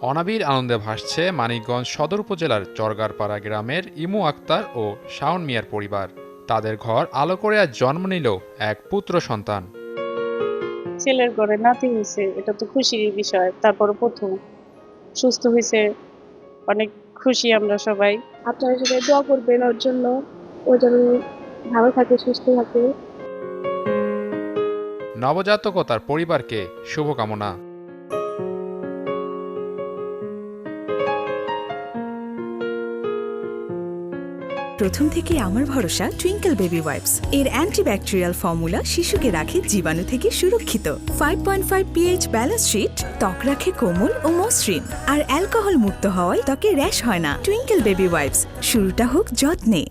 অনাবিল আনন্দে ভাসছে মানিকগঞ্জ সদর উপজেলার চরগারপাড়া গ্রামের ইমু আক্তার ও শাওন মিয়ার পরিবার। তাদের ঘর আলো করে আজ জন্ম নিল এক পুত্র সন্তান। ছেলের ঘরে নাতি হয়েছে, এটা তো খুশির বিষয়। তারপর প্রথম সুস্থ হয়েছে, অনেক খুশি আমরা সবাই। আপনারা সবাই দোয়া করবেন ওর জন্য, ও যেন ভালো থাকে, সুস্থ থাকে। নবজাতক ও তার পরিবারকে শুভকামনা। প্রথম থেকে আমার ভরসা টুইঙ্কেল বেবি ওয়াইপস। এর অ্যান্টিব্যাকটেরিয়াল ফর্মুলা শিশুকে রাখে জীবাণু থেকে সুরক্ষিত। 5.5 pH ব্যালেন্স শিট ত্বক রাখে কোমল ও মসৃণ, আর অ্যালকোহল মুক্ত হওয়ায় ত্বকে র্যাশ হয় না। টুইঙ্কেল বেবি ওয়াইপস, শুরুটা হোক যত্নে।